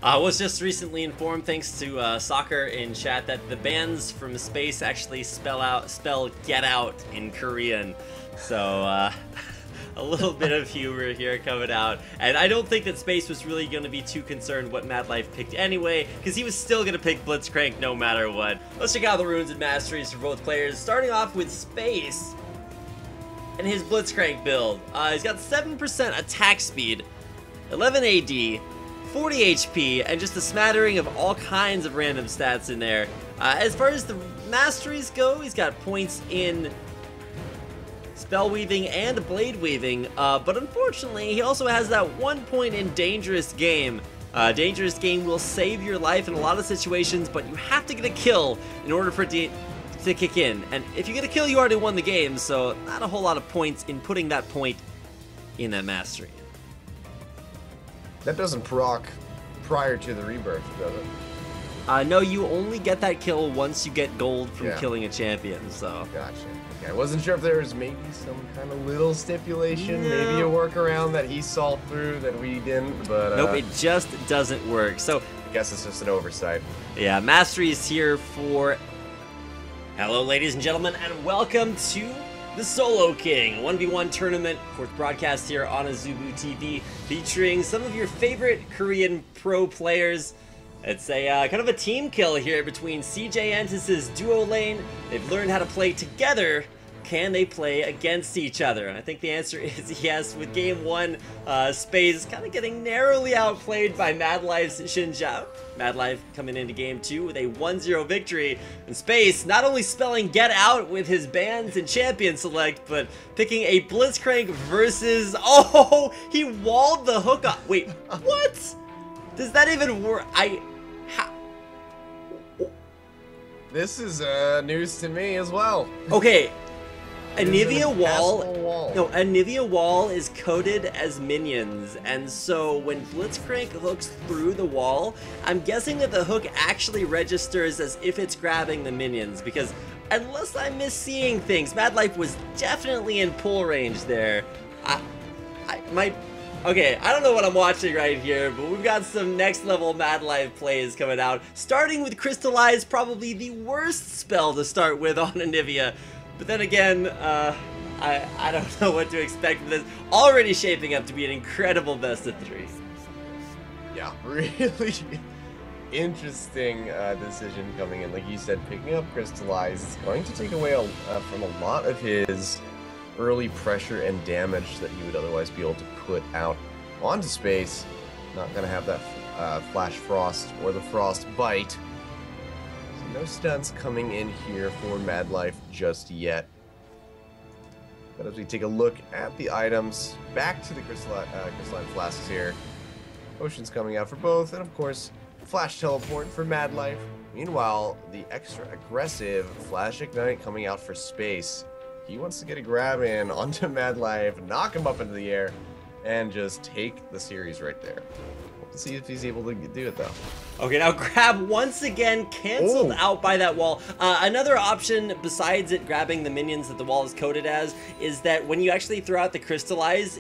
I was just recently informed, thanks to Soccer in chat, that the bans from space actually spell "get out" in Korean. So a little bit of humor here coming out, and I don't think that Space was really going to be too concerned what Madlife picked anyway, because he was still going to pick Blitzcrank no matter what. Let's check out the runes and masteries for both players, starting off with Space and his Blitzcrank build. He's got 7% attack speed, 11 AD, 40 HP, and just a smattering of all kinds of random stats in there. As far as the masteries go, he's got points in spell weaving and blade weaving, but unfortunately he also has that 1 point in dangerous game. Dangerous game will save your life in a lot of situations, but you have to get a kill in order for it to kick in. And if you get a kill, you already won the game, so not a whole lot of points in putting that point in that mastery. That doesn't proc prior to the rebirth, does it? No, you only get that kill once you get gold from killing a champion, so. Gotcha. Okay, I wasn't sure if there was maybe some kind of little stipulation, maybe a workaround that he saw through that we didn't, but nope, it just doesn't work. So I guess it's just an oversight. Yeah, mastery is here for... Hello, ladies and gentlemen, and welcome to the Solo King 1v1 tournament, of course, broadcast here on Azubu TV, featuring some of your favorite Korean pro players. It's a kind of a team kill here between CJ Entis' duo lane. They've learned how to play together. Can they play against each other? And I think the answer is yes. With game one, Space kind of getting narrowly outplayed by Madlife's Shinjao. Madlife coming into game two with a 1-0 victory. And Space not only spelling get out with his bans and champion select, but picking a Blitzcrank versus... Oh, he walled the hook up. Wait, what? Does that even work? This is news to me as well. Okay. Anivia wall is coded as minions, and so when Blitzcrank hooks through the wall, I'm guessing that the hook actually registers as if it's grabbing the minions, because unless I'm misseeing things, Madlife was definitely in pull range there. Okay, I don't know what I'm watching right here, but we've got some next level Madlife plays coming out, starting with Crystallize, probably the worst spell to start with on Anivia. But then again, I don't know what to expect from this. Already shaping up to be an incredible best of three. Yeah, really interesting decision coming in. Like you said, picking up Crystallize is going to take away from a lot of his early pressure and damage that he would otherwise be able to put out onto Space. Not going to have that Flash Frost or the Frost Bite. No stunts coming in here for Madlife just yet. But as we take a look at the items, back to the crystalline flasks here. Potions coming out for both, and of course, Flash Teleport for Madlife. Meanwhile, the extra aggressive Flash Ignite coming out for Space. He wants to get a grab in onto Madlife, knock him up into the air, and just take the series right there. We'll see if he's able to do it though. Okay, now grab once again canceled out by that wall. Another option besides it grabbing the minions that the wall is coded as is that when you actually throw out the Crystallize,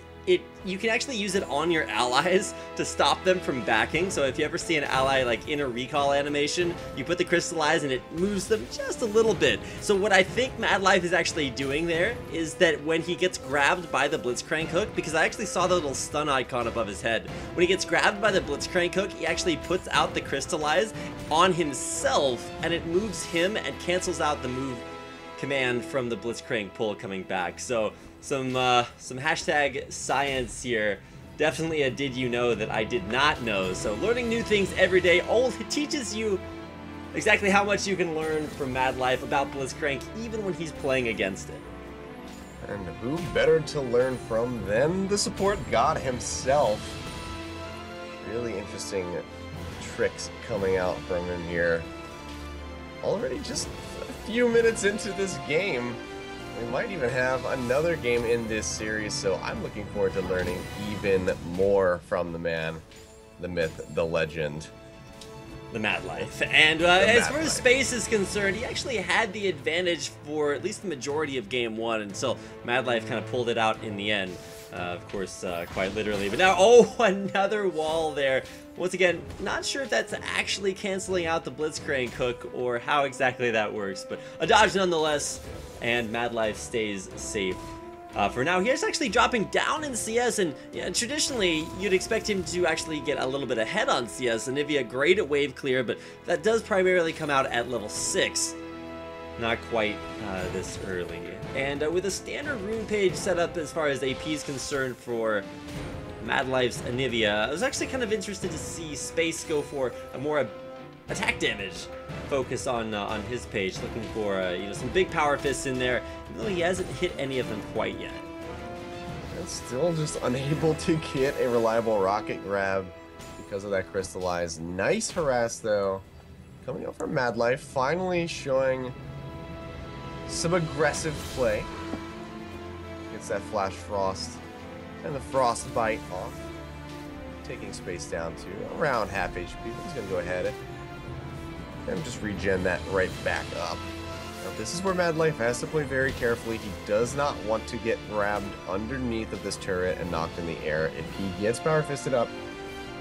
you can actually use it on your allies to stop them from backing. So if you ever see an ally like in a recall animation, you put the Crystallize and it moves them just a little bit. So what I think Madlife is actually doing there is that when he gets grabbed by the Blitzcrank hook, because I actually saw the little stun icon above his head, when he gets grabbed by the Blitzcrank hook, he actually puts out the Crystallize on himself and it moves him and cancels out the move command from the Blitzcrank pull coming back. So some hashtag science here. Definitely a did you know that I did not know. So learning new things every day. It teaches you exactly how much you can learn from Madlife about Blitzcrank even when he's playing against it. And who better to learn from than the support god himself? Really interesting tricks coming out from him here. Already just a few minutes into this game. We might even have another game in this series, so I'm looking forward to learning even more from the man, the myth, the legend. The Madlife. And as far as Space is concerned, he actually had the advantage for at least the majority of game one until Madlife kind of pulled it out in the end. Of course, quite literally. But now, oh, another wall there. Once again, not sure if that's actually canceling out the Blitzcrank hook or how exactly that works, but a dodge nonetheless, and Madlife stays safe. For now, he is actually dropping down in CS, and traditionally, you'd expect him to actually get a little bit ahead on CS. Anivia great at wave clear, but that does primarily come out at level 6. Not quite this early. And with a standard rune page set up as far as AP is concerned for Madlife's Anivia, I was actually kind of interested to see Space go for a more attack damage focus on his page, looking for some big power fists in there, even though he hasn't hit any of them quite yet. And still just unable to get a reliable rocket grab because of that crystallized. Nice harass though, coming out from Madlife, finally showing some aggressive play. Gets that Flash Frost and the Frostbite off. Taking Space down to around half HP. He's going to go ahead and just regen that right back up. Now this is where Madlife has to play very carefully. He does not want to get grabbed underneath of this turret and knocked in the air. If he gets Power Fisted up,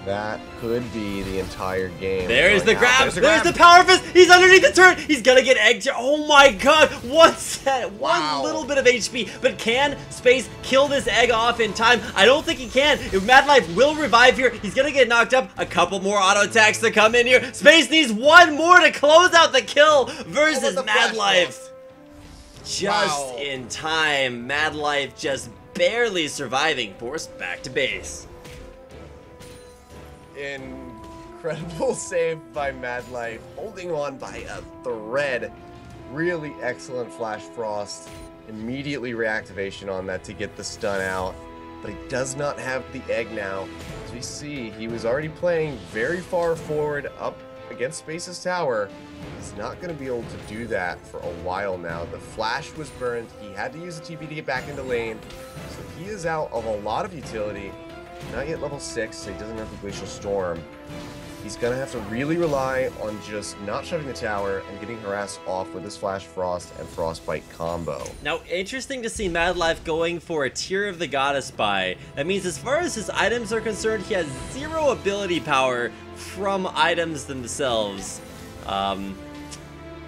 that could be the entire game. There's the grab. There's the power fist. He's underneath the turret. He's gonna get egged. Oh my god. One little bit of HP. But can Space kill this egg off in time? I don't think he can. If Madlife will revive here, he's gonna get knocked up. A couple more auto attacks to come in here. Space needs one more to close out the kill versus Madlife. Just in time. Madlife just barely surviving. Forced back to base. Incredible save by Madlife, holding on by a thread. Really excellent Flash Frost. Immediately reactivation on that to get the stun out. But he does not have the egg now. As we see, he was already playing very far forward up against Space's tower. He's not going to be able to do that for a while now. The Flash was burned. He had to use a TP to get back into lane. So he is out of a lot of utility. Not yet level 6, so he doesn't have the Glacial Storm. He's going to have to really rely on just not shoving the tower and getting harassed off with this Flash Frost and Frostbite combo. Now, interesting to see Madlife going for a Tear of the Goddess buy. That means as far as his items are concerned, he has 0 ability power from items themselves.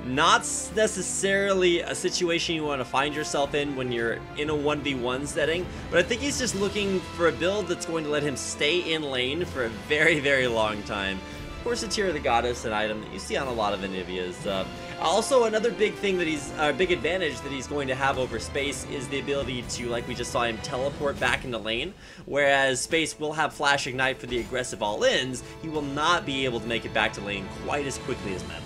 Not necessarily a situation you want to find yourself in when you're in a 1v1 setting, but I think he's just looking for a build that's going to let him stay in lane for a very, very long time. Of course, the Tear of the Goddess, an item that you see on a lot of Anivias. Also, another big thing that big advantage that he's going to have over Space is the ability to, like we just saw him, teleport back into lane. Whereas Space will have Flash Ignite for the aggressive all-ins, he will not be able to make it back to lane quite as quickly as Madlife.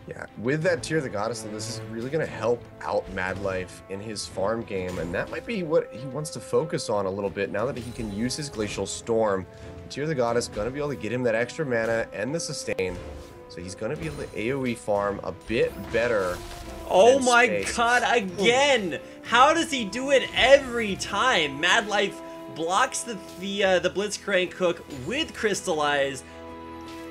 Yeah, with that Tear of the Goddess, though, this is really going to help out Madlife in his farm game, and that might be what he wants to focus on a little bit now that he can use his Glacial Storm. The Tear of the Goddess going to be able to get him that extra mana and the sustain, so he's going to be able to AoE farm a bit better. Oh my god, again! How does he do it every time? Madlife blocks the Blitzcrank hook with Crystallize.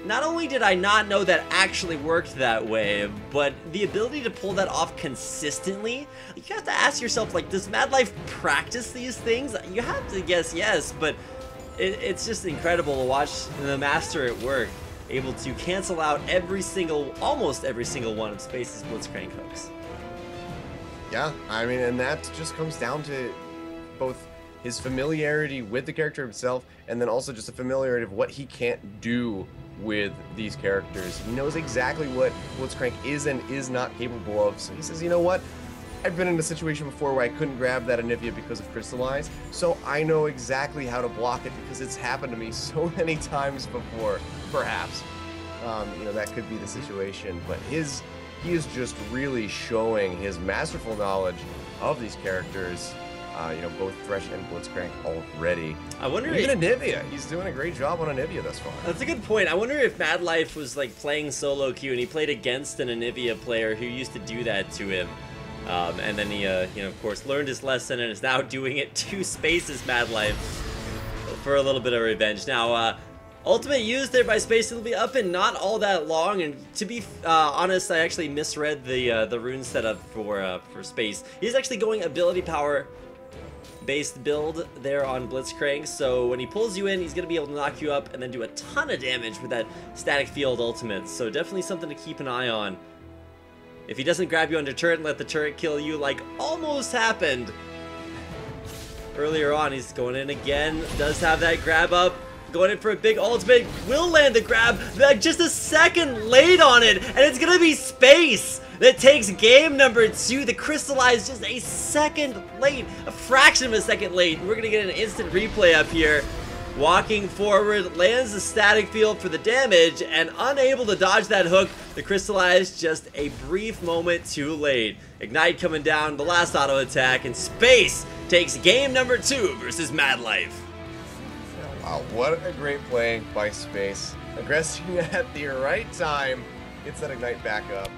Not only did I not know that actually worked that way, but the ability to pull that off consistently, you have to ask yourself, like, does Madlife practice these things? You have to guess yes, but it's just incredible to watch the master at work, able to cancel out almost every single one of Space's Blitzcrank hooks. Yeah, I mean, and that just comes down to both his familiarity with the character himself, and then also just a familiarity of what he can't do with these characters. He knows exactly what Blitzcrank is and is not capable of, so he says, you know what, I've been in a situation before where I couldn't grab that Anivia because of Crystallize, so I know exactly how to block it because it's happened to me so many times before. Perhaps that could be the situation, but he is just really showing his masterful knowledge of these characters. Both Thresh and Blitzcrank already. I wonder even Anivia. He's doing a great job on Anivia thus far. That's a good point. I wonder if Madlife was like playing solo queue and he played against an Anivia player who used to do that to him, and then he, of course, learned his lesson and is now doing it to Space's Madlife for a little bit of revenge. Now, Ultimate used there by Space. It'll be up in not all that long, and to be honest, I actually misread the rune setup for Space. He's actually going ability power based build there on Blitzcrank, so when he pulls you in, he's going to be able to knock you up and then do a ton of damage with that static field ultimate, so definitely something to keep an eye on. If he doesn't grab you under turret and let the turret kill you, like almost happened earlier on, he's going in again, does have that grab up, going in for a big ultimate, will land the grab, like just a second late on it, and it's gonna be Space that takes game number 2. The Crystallized just a second late, a fraction of a second late. We're gonna get an instant replay up here. Walking forward, lands the static field for the damage, and unable to dodge that hook, the Crystallized just a brief moment too late. Ignite coming down, the last auto attack, and Space takes game number 2 versus Madlife. Wow, what a great play by Space. Aggressing at the right time, gets that Ignite back up.